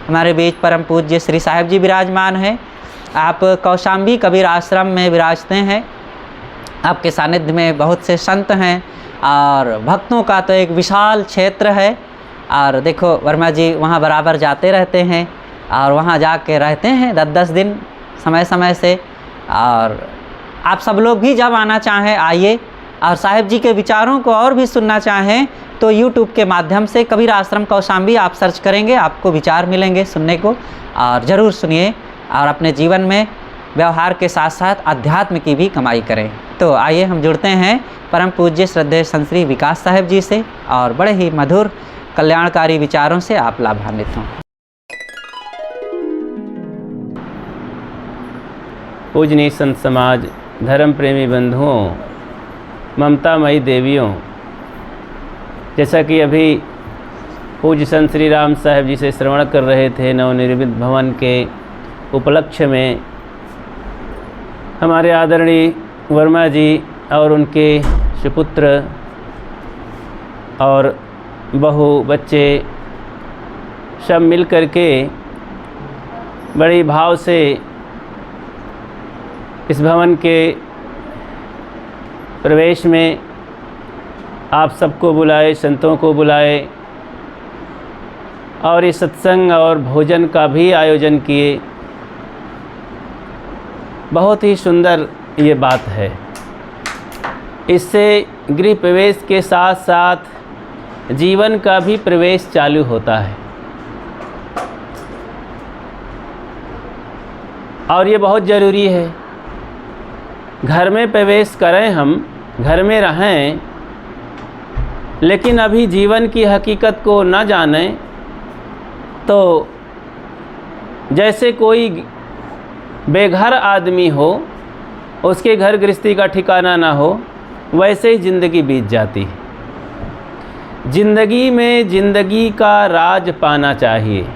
हमारे बीच परम पूज्य श्री साहिब जी विराजमान हैं। आप कौशाम्बी कबीर आश्रम में विराजते हैं। आपके सानिध्य में बहुत से संत हैं और भक्तों का तो एक विशाल क्षेत्र है। और देखो वर्मा जी वहाँ बराबर जाते रहते हैं और वहाँ जा के रहते हैं 10-10 दिन समय समय से। और आप सब लोग भी जब आना चाहें आइए, और साहिब जी के विचारों को और भी सुनना चाहें तो YouTube के माध्यम से कबीर आश्रम कौशाम्बी आप सर्च करेंगे, आपको विचार मिलेंगे सुनने को, और ज़रूर सुनिए और अपने जीवन में व्यवहार के साथ साथ अध्यात्म की भी कमाई करें। तो आइए हम जुड़ते हैं परम पूज्य श्रद्धेय संत श्री विकास साहिब जी से और बड़े ही मधुर कल्याणकारी विचारों से आप लाभान्वित हों। पूजनीय संत समाज, धर्म प्रेमी बंधुओं, ममतामयी देवियों, जैसा कि अभी पूज्य संत श्री राम साहिब जी से श्रवण कर रहे थे, नवनिर्मित भवन के उपलक्ष्य में हमारे आदरणीय वर्मा जी और उनके सुपुत्र और बहू बच्चे सब मिल कर के बड़ी भाव से इस भवन के प्रवेश में आप सबको बुलाए, संतों को बुलाए और इस सत्संग और भोजन का भी आयोजन किए। बहुत ही सुंदर ये बात है। इससे गृह प्रवेश के साथ साथ जीवन का भी प्रवेश चालू होता है और ये बहुत ज़रूरी है। घर में प्रवेश करें, हम घर में रहें, लेकिन अभी जीवन की हकीकत को न जानें तो जैसे कोई बेघर आदमी हो, उसके घर गृहस्थी का ठिकाना ना हो, वैसे ही ज़िंदगी बीत जाती है। ज़िंदगी में ज़िंदगी का राज पाना चाहिए,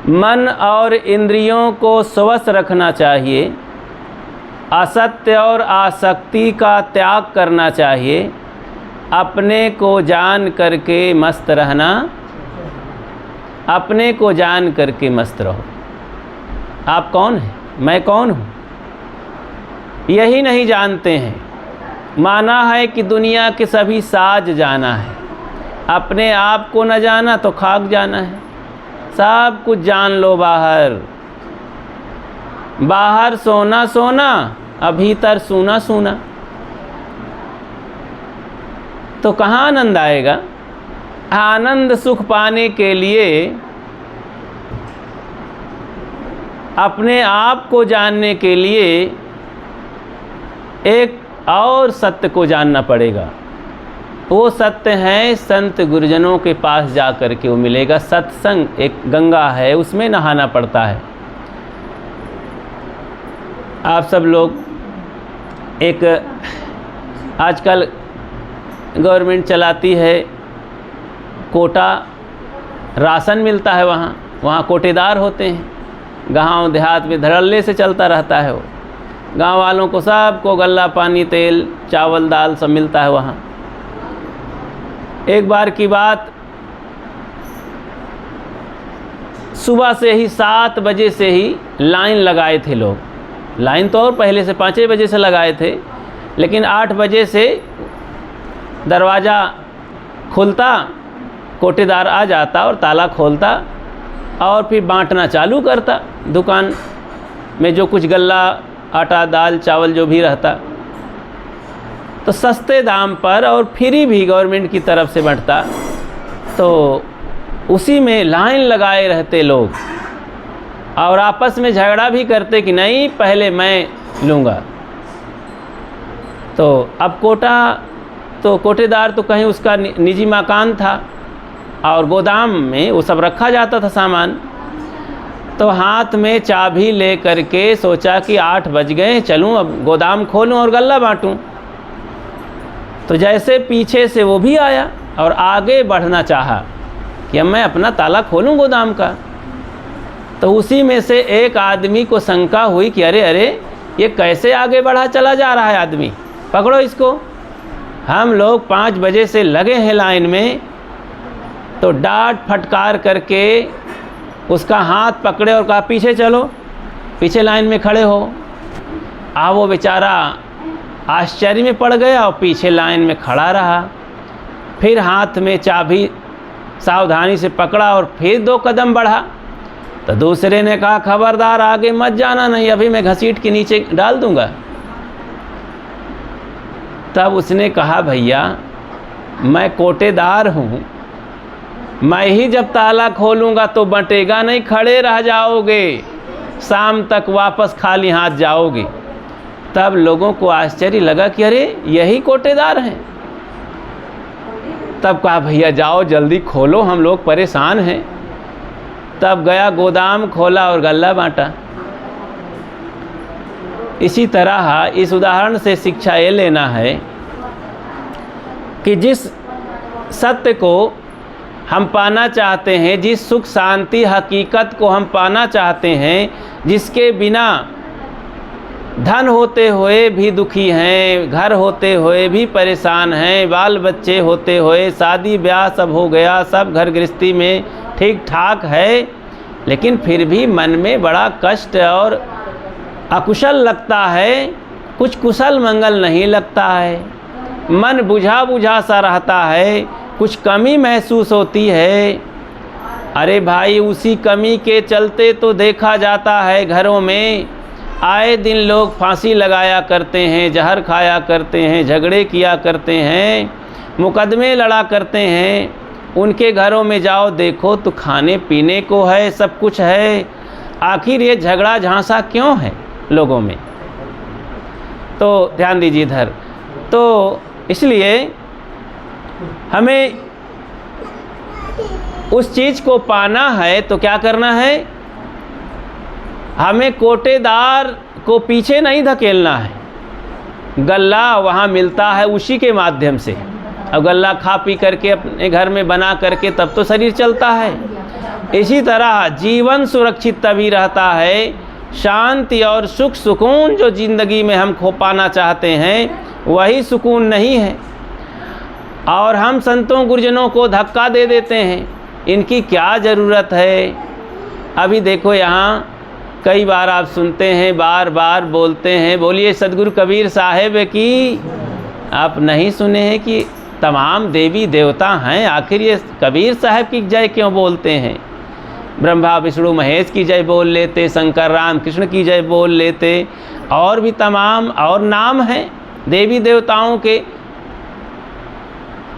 मन और इंद्रियों को स्वस्थ रखना चाहिए, असत्य और आसक्ति का त्याग करना चाहिए, अपने को जान करके मस्त रहना, अपने को जान करके मस्त रहो। आप कौन हैं, मैं कौन हूँ, यही नहीं जानते हैं। माना है कि दुनिया के सभी साज जाना है, अपने आप को न जाना तो खाक जाना है। सब कुछ जान लो बाहर, बाहर सोना सोना, भीतर सूना सूना, तो कहाँ आनंद आएगा। आनंद सुख पाने के लिए अपने आप को जानने के लिए एक और सत्य को जानना पड़ेगा। वो सत्य है संत गुरुजनों के पास जा कर के वो मिलेगा। सत्संग एक गंगा है, उसमें नहाना पड़ता है। आप सब लोग एक आजकल गवर्नमेंट चलाती है कोटा, राशन मिलता है, वहाँ कोटेदार होते हैं। गांव देहात में धड़ल्ले से चलता रहता है वो। गांव वालों को सबको गल्ला पानी, तेल, चावल, दाल सब मिलता है वहाँ। एक बार की बात, सुबह से ही 7 बजे से ही लाइन लगाए थे लोग। लाइन तो और पहले से 5 बजे से लगाए थे, लेकिन 8 बजे से दरवाज़ा खुलता, कोटेदार आ जाता और ताला खोलता और फिर बांटना चालू करता। दुकान में जो कुछ गल्ला, आटा, दाल, चावल जो भी रहता, तो सस्ते दाम पर और फ्री भी गवर्नमेंट की तरफ से बांटता। तो उसी में लाइन लगाए रहते लोग और आपस में झगड़ा भी करते कि नहीं पहले मैं लूँगा। तो अब कोटेदार तो कहीं उसका निजी मकान था और गोदाम में वो सब रखा जाता था सामान। तो हाथ में चाबी ले करके सोचा कि 8 बज गए, चलूँ अब गोदाम खोलूँ और गल्ला बांटूँ। तो जैसे पीछे से वो भी आया और आगे बढ़ना चाहा कि अब मैं अपना ताला खोलूँ गोदाम का। तो उसी में से एक आदमी को शंका हुई कि अरे अरे ये कैसे आगे बढ़ा चला जा रहा है आदमी, पकड़ो इसको। हम लोग 5 बजे से लगे हैं लाइन में, तो डांट फटकार करके उसका हाथ पकड़े और कहा पीछे चलो, पीछे लाइन में खड़े हो। वो बेचारा आश्चर्य में पड़ गया और पीछे लाइन में खड़ा रहा। फिर हाथ में चाबी सावधानी से पकड़ा और फिर 2 कदम बढ़ा। तो दूसरे ने कहा खबरदार आगे मत जाना, नहीं अभी मैं घसीट के नीचे डाल दूंगा। तब उसने कहा भैया मैं कोटेदार हूँ, मैं ही जब ताला खोलूँगा तो बंटेगा नहीं, खड़े रह जाओगे, शाम तक वापस खाली हाथ जाओगे। तब लोगों को आश्चर्य लगा कि अरे यही कोटेदार हैं। तब कहा भैया जाओ जल्दी खोलो, हम लोग परेशान हैं। तब गया गोदाम खोला और गल्ला बांटा। इसी तरह इस उदाहरण से शिक्षा ये लेना है कि जिस सत्य को हम पाना चाहते हैं, जिस सुख शांति हकीकत को हम पाना चाहते हैं, जिसके बिना धन होते हुए भी दुखी हैं, घर होते हुए भी परेशान हैं, बाल बच्चे होते हुए शादी ब्याह सब हो गया, सब घर गृहस्थी में ठीक ठाक है, लेकिन फिर भी मन में बड़ा कष्ट और अकुशल लगता है, कुछ कुशल मंगल नहीं लगता है, मन बुझा बुझा सा रहता है, कुछ कमी महसूस होती है। अरे भाई उसी कमी के चलते तो देखा जाता है घरों में आए दिन लोग फांसी लगाया करते हैं, जहर खाया करते हैं, झगड़े किया करते हैं, मुकदमे लड़ा करते हैं। उनके घरों में जाओ देखो तो खाने पीने को है, सब कुछ है, आखिर ये झगड़ा झांसा क्यों है लोगों में? तो ध्यान दीजिए इधर। तो इसलिए हमें उस चीज़ को पाना है तो क्या करना है? हमें कोटेदार को पीछे नहीं धकेलना है। गल्ला वहाँ मिलता है उसी के माध्यम से। अब गल्ला खा पी करके अपने घर में बना करके तब तो शरीर चलता है। इसी तरह जीवन सुरक्षित तभी रहता है, शांति और सुख सुकून जो ज़िंदगी में हम खो पाना चाहते हैं वही सुकून नहीं है। और हम संतों गुरुजनों को धक्का दे देते हैं, इनकी क्या ज़रूरत है। अभी देखो यहाँ कई बार आप सुनते हैं, बार बार बोलते हैं, बोलिए सदगुरु कबीर साहेब की। आप नहीं सुने हैं कि तमाम देवी देवता हैं, आखिर ये कबीर साहब की जय क्यों बोलते हैं? ब्रह्मा विष्णु महेश की जय बोल लेते, शंकर राम कृष्ण की जय बोल लेते, और भी तमाम और नाम हैं देवी देवताओं के।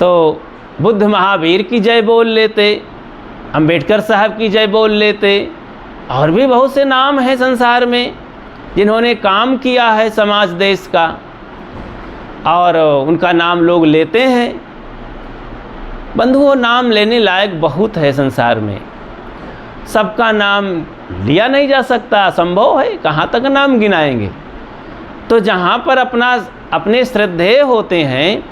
तो बुद्ध महावीर की जय बोल लेते, अंबेडकर साहब की जय बोल लेते, और भी बहुत से नाम हैं संसार में जिन्होंने काम किया है समाज देश का, और उनका नाम लोग लेते हैं। बंधुओं नाम लेने लायक बहुत है संसार में, सबका नाम लिया नहीं जा सकता, असंभव है, कहाँ तक नाम गिनाएंगे। तो जहाँ पर अपने श्रद्धेय होते हैं,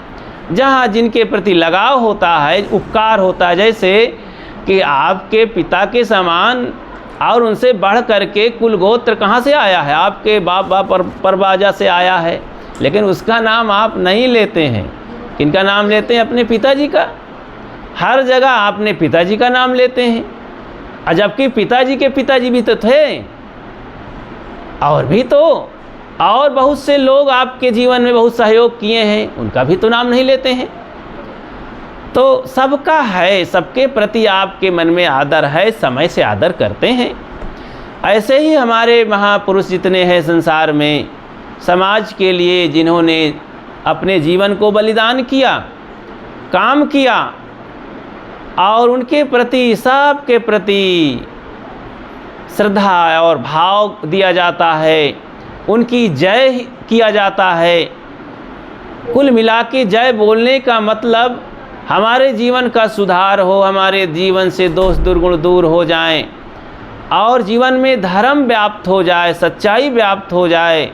जहाँ जिनके प्रति लगाव होता है, उपकार होता है, जैसे कि आपके पिता के समान और उनसे बढ़ करके कुल गोत्र कहाँ से आया है? आपके बाप परबाजा से आया है, लेकिन उसका नाम आप नहीं लेते हैं। किनका नाम लेते हैं? अपने पिताजी का। हर जगह आपने पिताजी का नाम लेते हैं, और जबकि पिताजी के पिताजी भी तो थे, और भी तो और बहुत से लोग आपके जीवन में बहुत सहयोग किए हैं, उनका भी तो नाम नहीं लेते हैं। तो सबका है, सबके प्रति आपके मन में आदर है, समय से आदर करते हैं। ऐसे ही हमारे महापुरुष जितने हैं संसार में, समाज के लिए जिन्होंने अपने जीवन को बलिदान किया, काम किया, और उनके प्रति सबके प्रति श्रद्धा और भाव दिया जाता है, उनकी जय किया जाता है। कुल मिला के जय बोलने का मतलब हमारे जीवन का सुधार हो, हमारे जीवन से दोष दुर्गुण दूर हो जाएं, और जीवन में धर्म व्याप्त हो जाए, सच्चाई व्याप्त हो जाए,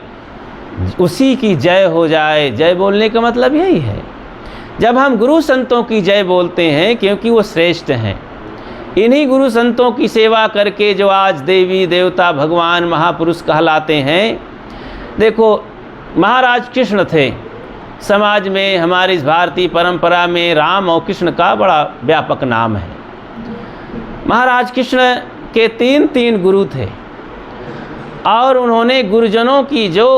उसी की जय हो जाए। जय बोलने का मतलब यही है। जब हम गुरु संतों की जय बोलते हैं, क्योंकि वो श्रेष्ठ हैं, इन्हीं गुरु संतों की सेवा करके जो आज देवी देवता भगवान महापुरुष कहलाते हैं। देखो महाराज कृष्ण थे, समाज में हमारी इस भारतीय परंपरा में राम और कृष्ण का बड़ा व्यापक नाम है। महाराज कृष्ण के 3 गुरु थे और उन्होंने गुरुजनों की जो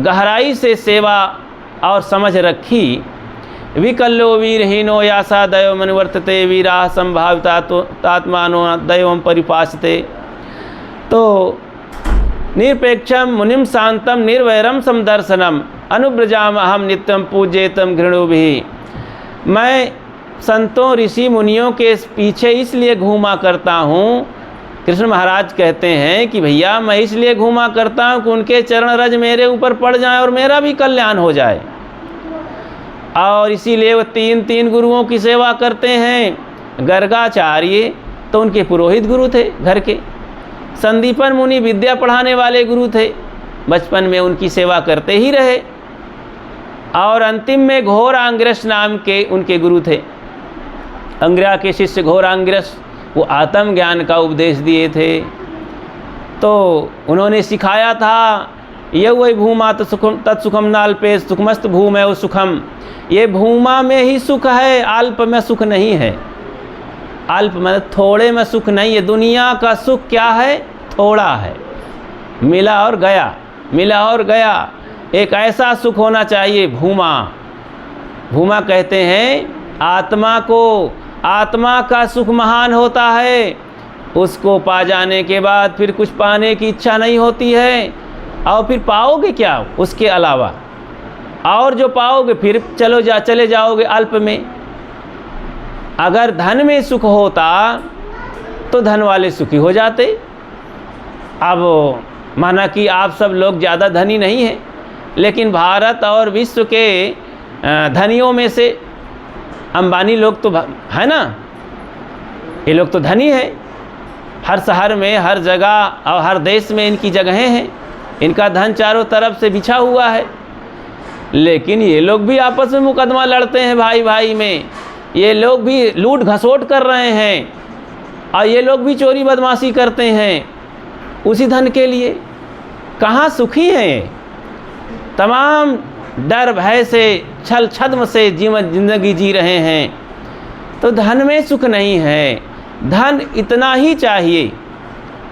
गहराई से सेवा और समझ रखी। विकल्लो वीरहीनो यासा दैव मनुवर्तते वीरा संभावितात्मानो दैवम परिपासते। तो निरपेक्षम मुनिम शांतम निर्वैरम समदर्शनम अनुब्रजाम अहम नित्यम पूज्येतम घृणु भी। मैं संतों ऋषि मुनियों के पीछे इसलिए घूमा करता हूँ, कृष्ण महाराज कहते हैं कि भैया मैं इसलिए घूमा करता हूँ कि उनके चरण रज मेरे ऊपर पड़ जाएं और मेरा भी कल्याण हो जाए। और इसीलिए वो 3 गुरुओं की सेवा करते हैं। गर्गाचार्य तो उनके पुरोहित गुरु थे घर के। संदीपन मुनि विद्या पढ़ाने वाले गुरु थे, बचपन में उनकी सेवा करते ही रहे। और अंतिम में घोरांगिरस नाम के उनके गुरु थे। अंगिरा के शिष्य घोरांगिरस, वो आत्मज्ञान का उपदेश दिए थे। तो उन्होंने सिखाया था ये वही भूमा तत्सुखम नाल्पे सुखमस्त भूमि वो सुखम। ये भूमा में ही सुख है, अल्प में सुख नहीं है। अल्प में थोड़े में सुख नहीं है। दुनिया का सुख क्या है? थोड़ा है, मिला और गया, मिला और गया। एक ऐसा सुख होना चाहिए भूमा। भूमा कहते हैं आत्मा को, आत्मा का सुख महान होता है। उसको पा जाने के बाद फिर कुछ पाने की इच्छा नहीं होती है। और फिर पाओगे क्या उसके अलावा? और जो पाओगे फिर चले जाओगे अल्प में। अगर धन में सुख होता तो धन वाले सुखी हो जाते। अब माना कि आप सब लोग ज़्यादा धनी नहीं हैं, लेकिन भारत और विश्व के धनियों में से अंबानी लोग तो है ना, ये लोग तो धनी हैं। हर शहर में, हर जगह और हर देश में इनकी जगहें हैं। इनका धन चारों तरफ से बिछा हुआ है। लेकिन ये लोग भी आपस में मुकदमा लड़ते हैं भाई भाई में। ये लोग भी लूट घसोट कर रहे हैं और ये लोग भी चोरी बदमाशी करते हैं उसी धन के लिए। कहाँ सुखी हैं ये? तमाम डर भय से, छल छद्म से जिंदगी जी रहे हैं। तो धन में सुख नहीं है। धन इतना ही चाहिए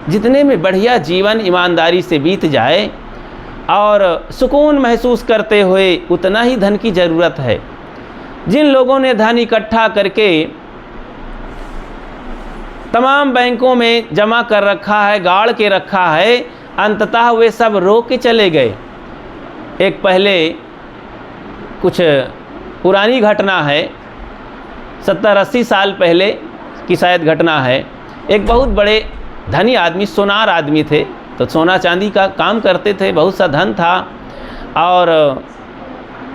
जितने में बढ़िया जीवन ईमानदारी से बीत जाए और सुकून महसूस करते हुए, उतना ही धन की ज़रूरत है। जिन लोगों ने धन इकट्ठा करके तमाम बैंकों में जमा कर रखा है, गाड़ के रखा है, अंततः वे सब रो के चले गए। एक पहले कुछ पुरानी घटना है, 70-80 साल पहले की शायद घटना है। एक बहुत बड़े धनी आदमी, सोनार आदमी थे, तो सोना चांदी का काम करते थे, बहुत सा धन था और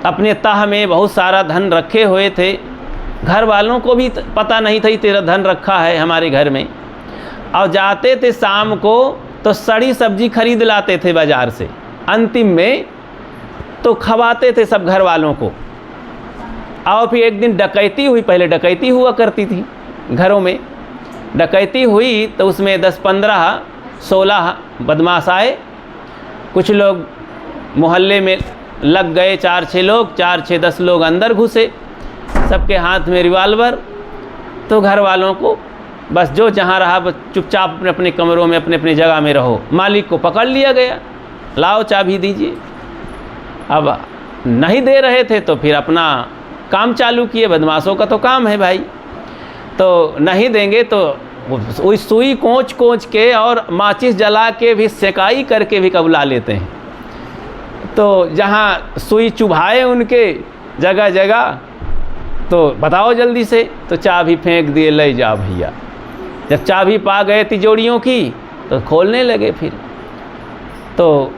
अपने तह में बहुत सारा धन रखे हुए थे। घर वालों को भी पता नहीं था तेरा धन रखा है हमारे घर में। और जाते थे शाम को तो सड़ी सब्जी खरीद लाते थे बाज़ार से। अंतिम में तो खवाते थे सब घर वालों को। और फिर एक दिन डकैती हुई। पहले डकैती हुआ करती थी घरों में। डकैती हुई तो उसमें 10-15-16 बदमाश आए। कुछ लोग मोहल्ले में लग गए, 4-6 लोग, 4-6-10 लोग अंदर घुसे, सबके हाथ में रिवाल्वर। तो घर वालों को बस जो जहाँ रहा बस चुपचाप अपने अपने कमरों में, अपने अपने जगह में रहो। मालिक को पकड़ लिया गया, लाओ चाबी दीजिए। अब नहीं दे रहे थे तो फिर अपना काम चालू किए। बदमाशों का तो काम है भाई, तो नहीं देंगे तो वही सुई कोंच के और माचिस जला के भी सेकाई करके भी कबूला लेते हैं। तो जहाँ सुई चुभाए उनके जगह जगह, तो बताओ जल्दी से, तो चाबी फेंक दिए, ले जाओ भैया। जब चाबी पा गए तिजोरियों की तो खोलने लगे फिर। तो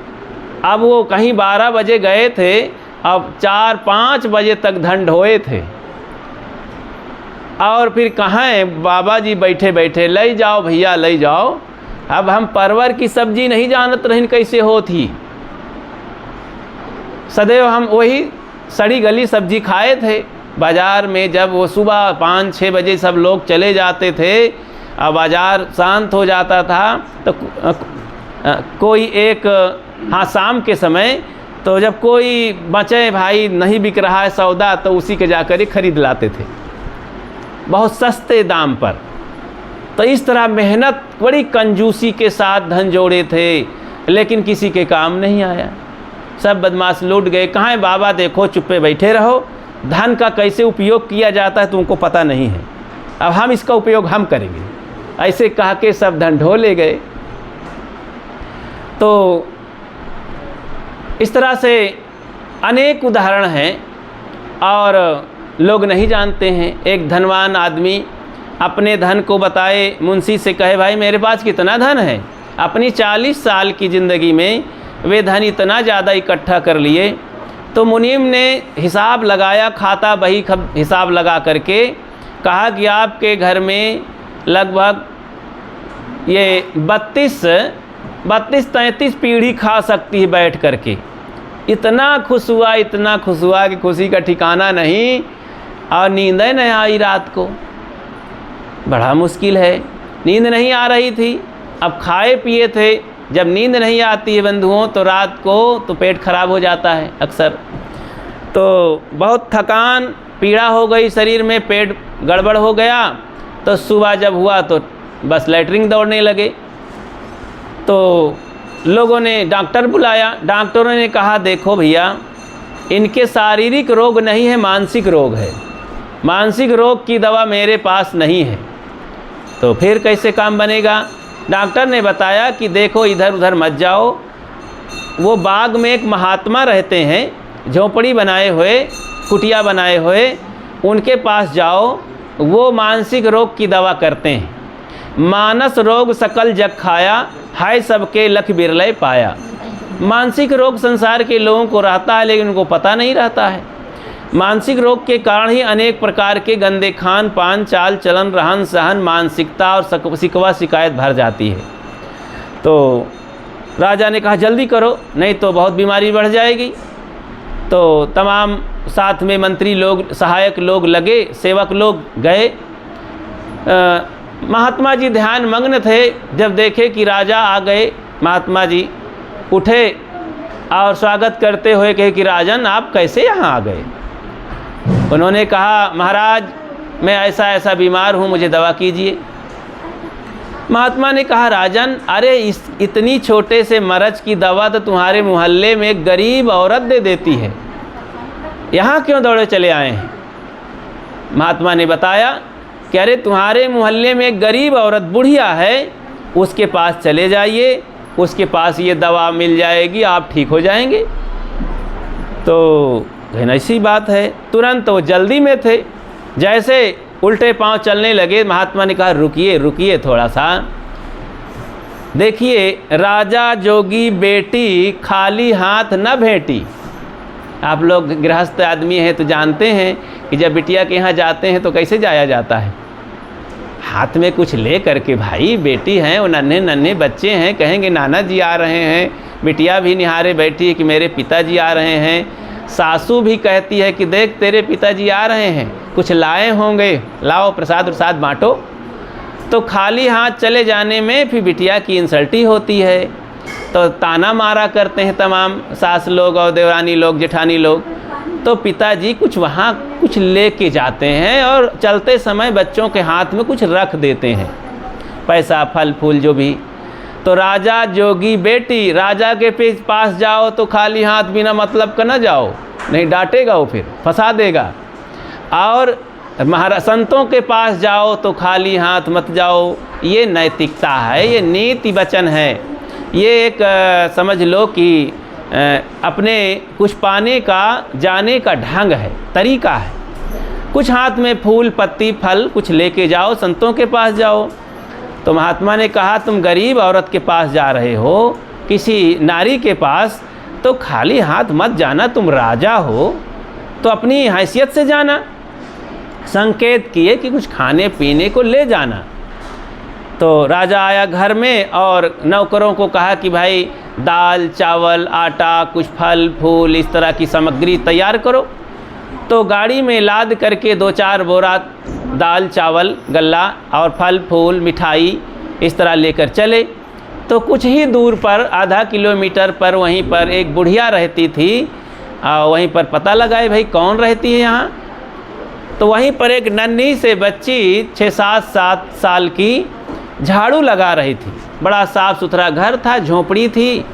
अब वो कहीं 12 बजे गए थे, अब 4-5 बजे तक धन ढोए थे। और फिर कहाँ बाबा जी बैठे बैठे, ले जाओ भैया ले जाओ। अब हम परवर की सब्जी नहीं जानत रही कैसे होती। सदैव हम वही सड़ी गली सब्जी खाए थे बाज़ार में। जब वो सुबह 5-6 बजे सब लोग चले जाते थे और बाज़ार शांत हो जाता था, तो कोई एक शाम के समय, तो जब कोई बचे भाई नहीं बिक रहा है सौदा, तो उसी के जाकर ही खरीद लाते थे बहुत सस्ते दाम पर। तो इस तरह मेहनत, बड़ी कंजूसी के साथ धन जोड़े थे, लेकिन किसी के काम नहीं आया। सब बदमाश लूट गए। कहाँ है बाबा, देखो चुप्पे बैठे रहो, धन का कैसे उपयोग किया जाता है तुमको पता नहीं है, अब हम इसका उपयोग हम करेंगे। ऐसे कह के सब धन ढो ले गए। तो इस तरह से अनेक उदाहरण हैं और लोग नहीं जानते हैं। एक धनवान आदमी अपने धन को बताए, मुंशी से कहे भाई मेरे पास कितना धन है। अपनी 40 साल की ज़िंदगी में वे धन इतना ज़्यादा इकट्ठा कर लिए। तो मुनीम ने हिसाब लगाया, खाता बही हिसाब लगा करके कहा कि आपके घर में लगभग ये 32-33 पीढ़ी खा सकती है बैठ करके। इतना खुश हुआ, इतना खुश हुआ कि खुशी का ठिकाना नहीं, और नींद नहीं आई रात को। बड़ा मुश्किल है, नींद नहीं आ रही थी। अब खाए पिए थे, जब नींद नहीं आती है बंधुओं तो रात को तो पेट खराब हो जाता है अक्सर। तो बहुत थकान पीड़ा हो गई शरीर में, पेट गड़बड़ हो गया। तो सुबह जब हुआ तो बस लैट्रिन दौड़ने लगे। तो लोगों ने डॉक्टर बुलाया। डॉक्टरों ने कहा देखो भैया, इनके शारीरिक रोग नहीं है, मानसिक रोग है। मानसिक रोग की दवा मेरे पास नहीं है। तो फिर कैसे काम बनेगा? डॉक्टर ने बताया कि देखो इधर उधर मत जाओ। वो बाग में एक महात्मा रहते हैं, झोंपड़ी बनाए हुए, कुटिया बनाए हुए, उनके पास जाओ। वो मानसिक रोग की दवा करते हैं। मानस रोग सकल जग खाया, हाय सबके लख बिरले पाया। मानसिक रोग संसार के लोगों को रहता है, लेकिन उनको पता नहीं रहता है। मानसिक रोग के कारण ही अनेक प्रकार के गंदे खान पान, चाल चलन, रहन सहन, मानसिकता और शिकवा शिकायत भर जाती है। तो राजा ने कहा जल्दी करो, नहीं तो बहुत बीमारी बढ़ जाएगी। तो तमाम साथ में मंत्री लोग, सहायक लोग लगे, सेवक लोग गए। महात्मा जी ध्यान मग्न थे। जब देखे कि राजा आ गए, महात्मा जी उठे और स्वागत करते हुए कहे कि राजन आप कैसे यहाँ आ गए? उन्होंने कहा महाराज मैं ऐसा ऐसा बीमार हूँ, मुझे दवा कीजिए। महात्मा ने कहा राजन, अरे इतनी छोटे से मरज की दवा तो तुम्हारे मोहल्ले में एक गरीब औरत दे देती है, यहाँ क्यों दौड़े चले आए हैं? महात्मा ने बताया कि अरे तुम्हारे मोहल्ले में एक गरीब औरत बुढ़िया है, उसके पास चले जाइए, उसके पास ये दवा मिल जाएगी, आप ठीक हो जाएंगे। तो ऐसी बात है। तुरंत वो जल्दी में थे। जैसे उल्टे पांव चलने लगे, महात्मा ने कहा रुकिए रुकिए थोड़ा सा। देखिए राजा जोगी बेटी खाली हाथ न भेंटी। आप लोग गृहस्थ आदमी हैं तो जानते हैं कि जब बिटिया के यहाँ जाते हैं तो कैसे जाया जाता है, हाथ में कुछ ले करके। भाई बेटी हैं, वो नन्हे नन्हे बच्चे हैं, कहेंगे नाना जी आ रहे हैं। बिटिया भी निहारे बैठी है कि मेरे पिताजी आ रहे हैं। सासू भी कहती है कि देख तेरे पिताजी आ रहे हैं, कुछ लाए होंगे, लाओ प्रसाद प्रसाद बांटो। तो खाली हाथ चले जाने में फिर बिटिया की इंसल्टी होती है, तो ताना मारा करते हैं तमाम सास लोग और देवरानी लोग, जेठानी लोग। तो पिताजी कुछ वहाँ कुछ लेके जाते हैं और चलते समय बच्चों के हाथ में कुछ रख देते हैं, पैसा फल फूल जो भी। तो राजा जोगी बेटी, राजा के पास जाओ तो खाली हाथ बिना मतलब का न जाओ, नहीं डांटेगा वो, फिर फंसा देगा। और संतों के पास जाओ तो खाली हाथ मत जाओ। ये नैतिकता है, ये नीति वचन है। ये एक समझ लो कि अपने कुछ पाने का जाने का ढंग है, तरीका है। कुछ हाथ में फूल पत्ती फल कुछ लेके जाओ, संतों के पास जाओ। तो महात्मा ने कहा तुम गरीब औरत के पास जा रहे हो, किसी नारी के पास, तो खाली हाथ मत जाना। तुम राजा हो तो अपनी हैसियत से जाना। संकेत किए कि कुछ खाने पीने को ले जाना। तो राजा आया घर में और नौकरों को कहा कि भाई दाल चावल आटा कुछ फल फूल इस तरह की सामग्री तैयार करो। तो गाड़ी में लाद करके 2-4 बोरा दाल चावल गल्ला और फल फूल मिठाई इस तरह लेकर चले। तो कुछ ही दूर पर आधा किलोमीटर पर वहीं पर एक बुढ़िया रहती थी। वहीं पर पता लगाए भाई कौन रहती है यहाँ। तो वहीं पर एक नन्ही से बच्ची 6-7 साल की झाड़ू लगा रही थी। बड़ा साफ़ सुथरा घर था, झोपड़ी थी,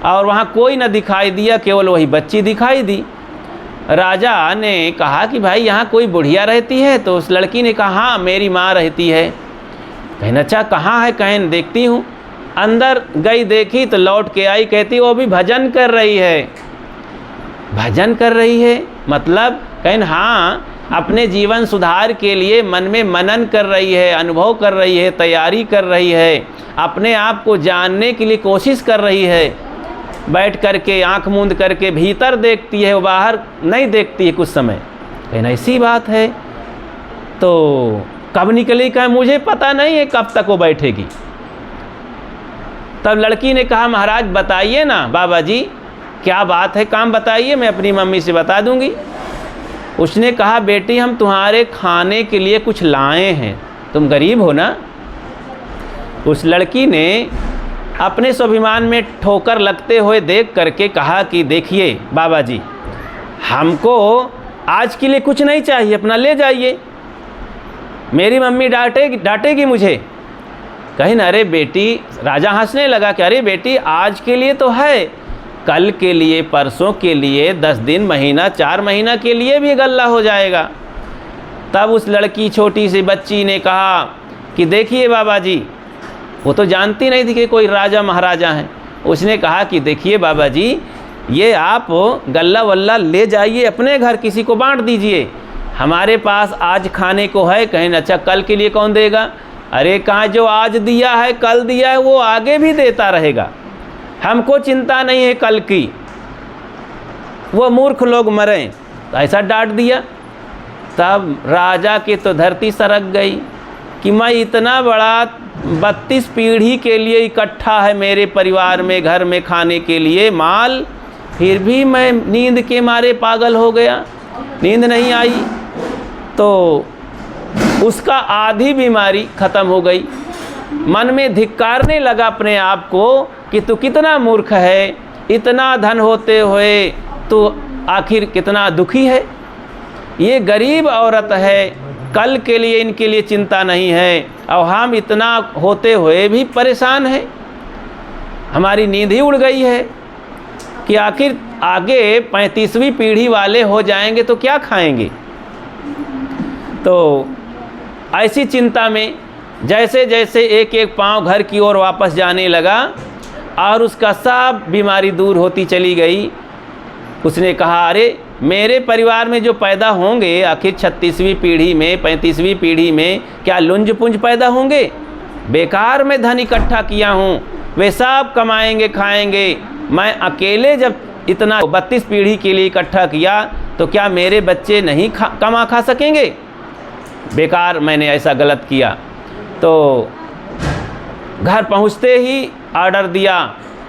और वहाँ कोई न दिखाई दिया, केवल वही बच्ची दिखाई दी। राजा ने कहा कि भाई यहाँ कोई बुढ़िया रहती है? तो उस लड़की ने कहा हाँ मेरी माँ रहती है। कहीं अच्छा कहाँ है? कहीं देखती हूँ। अंदर गई, देखी तो लौट के आई, कहती वो भी भजन कर रही है। भजन कर रही है मतलब? कहीं हाँ, अपने जीवन सुधार के लिए मन में मनन कर रही है, अनुभव कर रही है, तैयारी कर रही है, अपने आप को जानने के लिए कोशिश कर रही है। बैठ करके आंख मूंद करके भीतर देखती है, वो बाहर नहीं देखती है कुछ समय। कहीं ऐसी बात है तो कब निकली? कहीं मुझे पता नहीं है कब तक वो बैठेगी। तब लड़की ने कहा महाराज बताइए ना बाबा जी, क्या बात है, काम बताइए, मैं अपनी मम्मी से बता दूंगी। उसने कहा बेटी हम तुम्हारे खाने के लिए कुछ लाए हैं, तुम गरीब हो ना। उस लड़की ने अपने स्वाभिमान में ठोकर लगते हुए देख करके कहा कि देखिए बाबा जी, हमको आज के लिए कुछ नहीं चाहिए, अपना ले जाइए, मेरी मम्मी डांटेगी मुझे। कहीं ना, अरे बेटी, राजा हंसने लगा कि अरे बेटी आज के लिए तो है, कल के लिए, परसों के लिए, 10 दिन, महीना, 4 महीना के लिए भी गल्ला हो जाएगा। तब उस लड़की छोटी सी बच्ची ने कहा कि देखिए बाबा जी, वो तो जानती नहीं थी कि कोई राजा महाराजा हैं। उसने कहा कि देखिए बाबा जी, ये आप गल्ला वल्ला ले जाइए अपने घर, किसी को बांट दीजिए, हमारे पास आज खाने को है। कहीं अच्छा कल के लिए कौन देगा? अरे कहाँ, जो आज दिया है कल दिया है वो आगे भी देता रहेगा, हमको चिंता नहीं है कल की, वो मूर्ख लोग मरें। तो ऐसा डांट दिया। तब राजा की तो धरती सरक गई कि मैं इतना बड़ा 32 पीढ़ी के लिए इकट्ठा है मेरे परिवार में, घर में खाने के लिए माल, फिर भी मैं नींद के मारे पागल हो गया, नींद नहीं आई। तो उसका आधी बीमारी ख़त्म हो गई। मन में धिक्कारने लगा अपने आप को कि तू कितना मूर्ख है, इतना धन होते हुए तो आखिर कितना दुखी है। ये गरीब औरत है, कल के लिए इनके लिए चिंता नहीं है, और हम इतना होते हुए भी परेशान हैं। हमारी नींद ही उड़ गई है कि आखिर आगे 35वीं पीढ़ी वाले हो जाएंगे तो क्या खाएंगे। तो ऐसी चिंता में जैसे जैसे एक एक पाँव घर की ओर वापस जाने लगा और उसका सब बीमारी दूर होती चली गई। उसने कहा अरे मेरे परिवार में जो पैदा होंगे आखिर 36वीं पीढ़ी में, 35वीं पीढ़ी में क्या लुंज पुंज पैदा होंगे? बेकार में धन इकट्ठा किया हूँ, वे सब कमाएंगे खाएंगे, मैं अकेले जब इतना 32 पीढ़ी के लिए इकट्ठा किया तो क्या मेरे बच्चे नहीं कमा खा सकेंगे? बेकार मैंने ऐसा गलत किया। तो घर पहुँचते ही ऑर्डर दिया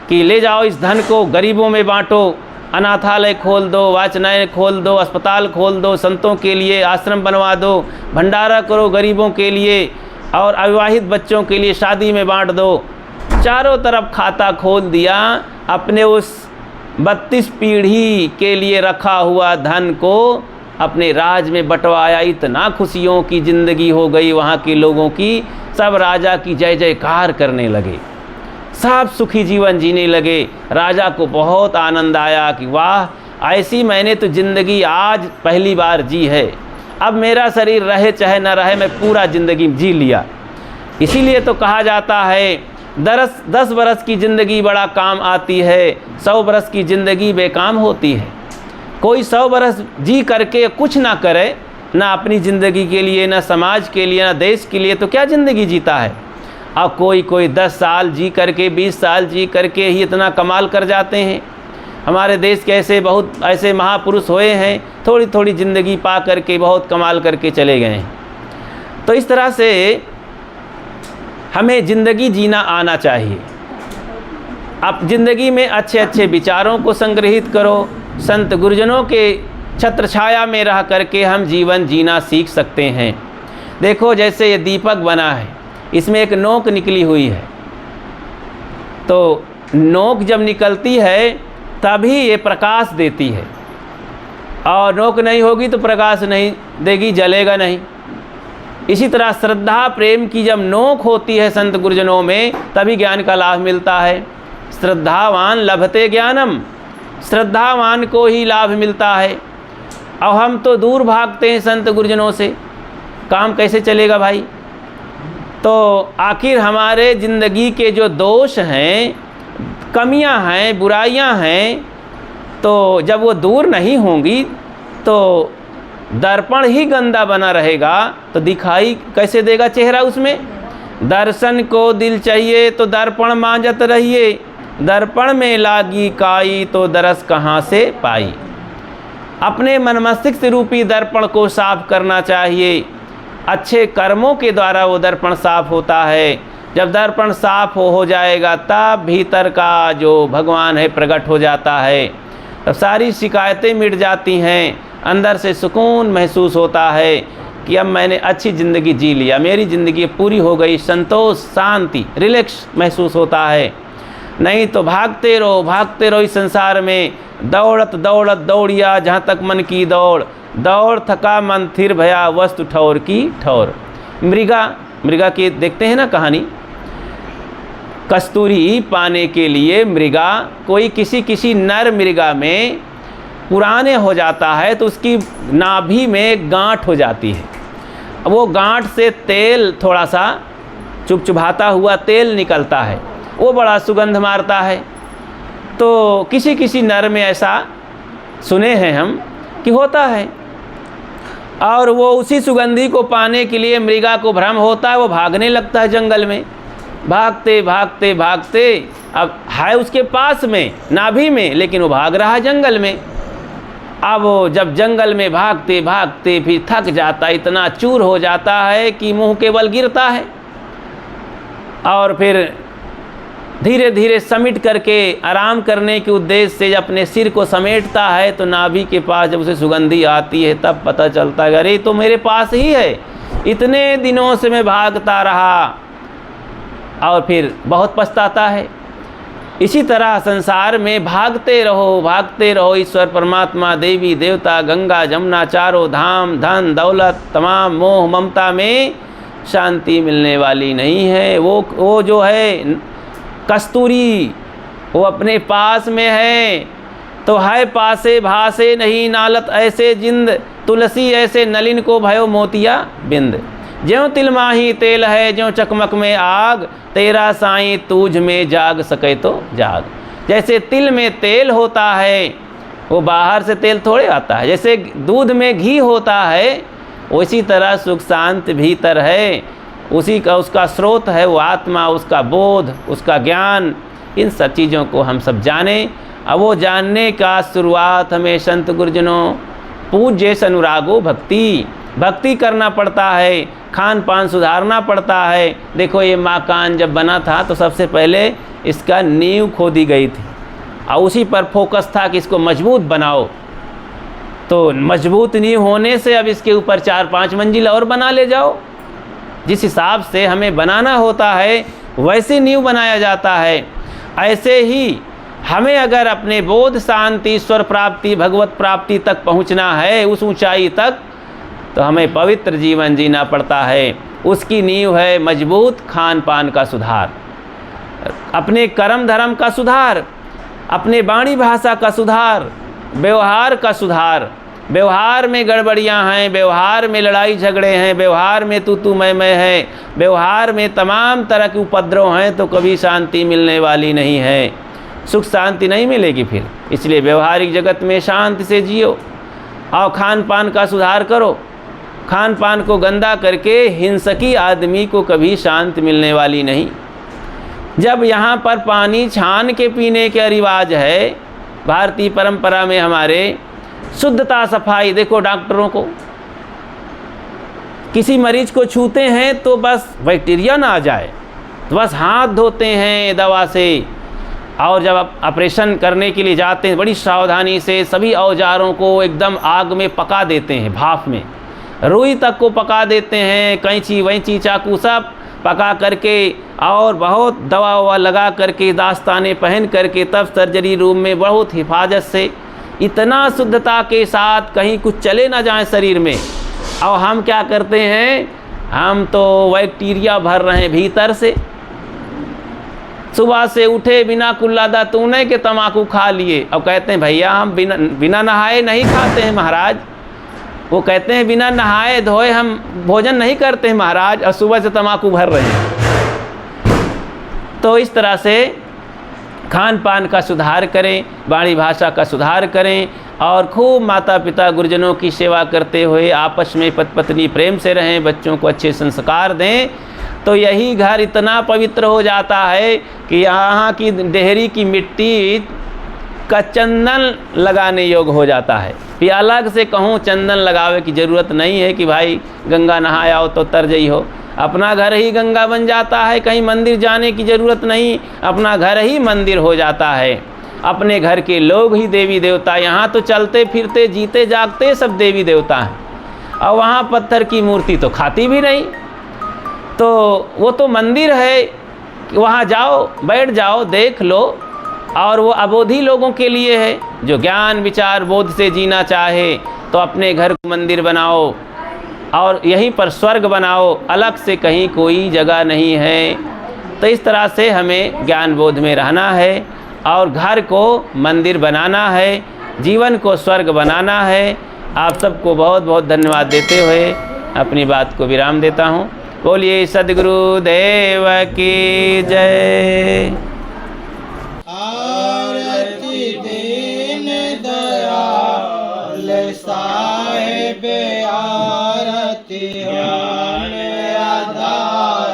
कि ले जाओ इस धन को गरीबों में बांटो, अनाथालय खोल दो, वाचनाएँ खोल दो, अस्पताल खोल दो, संतों के लिए आश्रम बनवा दो, भंडारा करो गरीबों के लिए, और अविवाहित बच्चों के लिए शादी में बांट दो। चारों तरफ खाता खोल दिया। अपने उस 32 पीढ़ी के लिए रखा हुआ धन को अपने राज में बंटवाया। इतना खुशियों की ज़िंदगी हो गई वहाँ के लोगों की, सब राजा की जय जयकार करने लगे, सब सुखी जीवन जीने लगे। राजा को बहुत आनंद आया कि वाह, ऐसी मैंने तो ज़िंदगी आज पहली बार जी है। अब मेरा शरीर रहे चाहे न रहे, मैं पूरा ज़िंदगी जी लिया। इसीलिए तो कहा जाता है 10 बरस की ज़िंदगी बड़ा काम आती है, 100 बरस की ज़िंदगी बेकाम होती है। कोई 100 बरस जी करके कुछ ना करे, ना अपनी ज़िंदगी के लिए, ना समाज के लिए, ना देश के लिए, तो क्या ज़िंदगी जीता है। अब कोई 10 साल जी करके, 20 साल जी करके ही इतना कमाल कर जाते हैं। हमारे देश के ऐसे बहुत ऐसे महापुरुष हुए हैं, थोड़ी थोड़ी ज़िंदगी पा करके बहुत कमाल करके चले गए हैं। तो इस तरह से हमें ज़िंदगी जीना आना चाहिए। आप ज़िंदगी में अच्छे अच्छे विचारों को संग्रहित करो। संत गुरुजनों के छत्र छाया में रह करके हम जीवन जीना सीख सकते हैं। देखो जैसे ये दीपक बना है, इसमें एक नोक निकली हुई है, तो नोक जब निकलती है तभी ये प्रकाश देती है, और नोक नहीं होगी तो प्रकाश नहीं देगी, जलेगा नहीं। इसी तरह श्रद्धा प्रेम की जब नोक होती है संत गुरुजनों में, तभी ज्ञान का लाभ मिलता है। श्रद्धावान लभते ज्ञानम, श्रद्धावान को ही लाभ मिलता है। अब हम तो दूर भागते हैं संत गुरुजनों से, काम कैसे चलेगा भाई? तो आखिर हमारे ज़िंदगी के जो दोष हैं, कमियां हैं, बुराइयां हैं, तो जब वो दूर नहीं होंगी तो दर्पण ही गंदा बना रहेगा, तो दिखाई कैसे देगा चेहरा उसमें? दर्शन को दिल चाहिए तो दर्पण मांजत रहिए, दर्पण में लागी काई तो दरस कहाँ से पाई। अपने मन मस्तिष्क रूपी दर्पण को साफ करना चाहिए। अच्छे कर्मों के द्वारा वो दर्पण साफ होता है। जब दर्पण साफ हो जाएगा तब भीतर का जो भगवान है प्रकट हो जाता है, तब सारी शिकायतें मिट जाती हैं, अंदर से सुकून महसूस होता है कि अब मैंने अच्छी ज़िंदगी जी लिया, मेरी ज़िंदगी पूरी हो गई, संतोष, शांति, रिलैक्स महसूस होता है। नहीं तो भागते रहो इस संसार में, दौड़त दौड़त दौड़िया जहाँ तक मन की दौड़, दौड़ थका मन थिर भया वस्तु ठौर की ठौर। मृगा की देखते हैं ना कहानी, कस्तूरी पाने के लिए मृगा कोई किसी नर मृगा में पुराने हो जाता है तो उसकी नाभि में गांठ हो जाती है। वो गांठ से तेल थोड़ा सा चुभचुभाता हुआ तेल निकलता है, वो बड़ा सुगंध मारता है। तो किसी नर में ऐसा सुने हैं हम कि होता है, और वो उसी सुगंधी को पाने के लिए मृगा को भ्रम होता है, वो भागने लगता है जंगल में। भागते भागते भागते अब है उसके पास में नाभि में, लेकिन वो भाग रहा है जंगल में। अब वो जब जंगल में भागते भागते फिर थक जाता, इतना चूर हो जाता है कि मुंह केवल गिरता है, और फिर धीरे धीरे समेट करके आराम करने के उद्देश्य से अपने सिर को समेटता है, तो नाभि के पास जब उसे सुगंधी आती है तब पता चलता है अरे तो मेरे पास ही है, इतने दिनों से मैं भागता रहा, और फिर बहुत पछताता है। इसी तरह संसार में भागते रहो, ईश्वर परमात्मा, देवी देवता, गंगा जमुना, चारों धाम, धन दौलत, तमाम मोह ममता में शांति मिलने वाली नहीं है। वो जो है कस्तूरी, वो अपने पास में है, तो है पासे भासे नहीं नालत ऐसे जिंद, तुलसी ऐसे नलिन को भयो मोतिया बिंद। ज्यों तिल माही तेल है, ज्यों चकमक में आग, तेरा साईं तूझ में जाग सके तो जाग। जैसे तिल में तेल होता है, वो बाहर से तेल थोड़े आता है, जैसे दूध में घी होता है, उसी तरह सुख शांति भीतर है, उसी का उसका स्रोत है वो आत्मा, उसका बोध, उसका ज्ञान। इन सब चीज़ों को हम सब जानें। अब वो जानने का शुरुआत हमें संत गुरुजनों पूज्य अनुरागो भक्ति करना पड़ता है, खान पान सुधारना पड़ता है। देखो ये मकान जब बना था तो सबसे पहले इसका नींव खोदी गई थी, और उसी पर फोकस था कि इसको मजबूत बनाओ। तो मजबूत नींव होने से अब इसके ऊपर 4-5 मंजिल और बना ले जाओ। जिस हिसाब से हमें बनाना होता है वैसे नींव बनाया जाता है। ऐसे ही हमें अगर अपने बोध शांति ईश्वर प्राप्ति भगवत प्राप्ति तक पहुंचना है, उस ऊंचाई तक, तो हमें पवित्र जीवन जीना पड़ता है। उसकी नींव है मजबूत खान पान का सुधार, अपने कर्म धर्म का सुधार, अपने वाणी भाषा का सुधार, व्यवहार का सुधार। व्यवहार में गड़बड़ियां हैं, व्यवहार में लड़ाई झगड़े हैं, व्यवहार में तू मैं है, व्यवहार में तमाम तरह के उपद्रव हैं, तो कभी शांति मिलने वाली नहीं है, सुख शांति नहीं मिलेगी फिर। इसलिए व्यवहारिक जगत में शांति से जियो और खान पान का सुधार करो। खान पान को गंदा करके हिंसकी आदमी को कभी शांति मिलने वाली नहीं। जब यहाँ पर पानी छान के पीने के रिवाज है, भारतीय परंपरा में हमारे शुद्धता सफाई, देखो डॉक्टरों को किसी मरीज को छूते हैं तो बस बैक्टीरिया ना आ जाए, तो बस हाथ धोते हैं दवा से, और जब आप ऑपरेशन करने के लिए जाते हैं बड़ी सावधानी से सभी औजारों को एकदम आग में पका देते हैं, भाप में, रुई तक को पका देते हैं, कैंची वैंची चाकू सब पका करके, और बहुत दवा ववा लगा करके, दास्ताने पहन करके, तब सर्जरी रूम में बहुत हिफाजत से, इतना शुद्धता के साथ कहीं कुछ चले ना जाए शरीर में। और हम क्या करते हैं, हम तो बैक्टीरिया भर रहे हैं भीतर से। सुबह से उठे बिना कुल्ला दातूने के तम्बाकू खा लिए। अब कहते हैं भैया हम बिना नहाए नहीं खाते हैं महाराज। वो कहते हैं बिना नहाए धोए हम भोजन नहीं करते हैं महाराज, और सुबह से तम्बाकू भर रहे हैं। तो इस तरह से खान पान का सुधार करें, वाणी भाषा का सुधार करें, और खूब माता पिता गुरुजनों की सेवा करते हुए आपस में पति पत्नी प्रेम से रहें, बच्चों को अच्छे संस्कार दें। तो यही घर इतना पवित्र हो जाता है कि यहाँ की डेहरी की मिट्टी का चंदन लगाने योग्य हो जाता है। फिर अलग से कहूँ चंदन लगावे की ज़रूरत नहीं है कि भाई गंगा नहाए आओ तो तर जई हो। अपना घर ही गंगा बन जाता है, कहीं मंदिर जाने की ज़रूरत नहीं, अपना घर ही मंदिर हो जाता है। अपने घर के लोग ही देवी देवता। यहाँ तो चलते फिरते जीते जागते सब देवी देवता हैं, और वहाँ पत्थर की मूर्ति तो खाती भी नहीं। तो वो तो मंदिर है, वहाँ जाओ, बैठ जाओ, देख लो। और वो अबोधी लोगों के लिए है, जो ज्ञान विचार बोध से जीना चाहे तो अपने घर को मंदिर बनाओ और यहीं पर स्वर्ग बनाओ, अलग से कहीं कोई जगह नहीं है। तो इस तरह से हमें ज्ञान बोध में रहना है और घर को मंदिर बनाना है, जीवन को स्वर्ग बनाना है। आप सबको बहुत बहुत धन्यवाद देते हुए अपनी बात को विराम देता हूँ। बोलिए सद्गुरु देव की जय। आरती दीन दयाल साहिब आरती आधार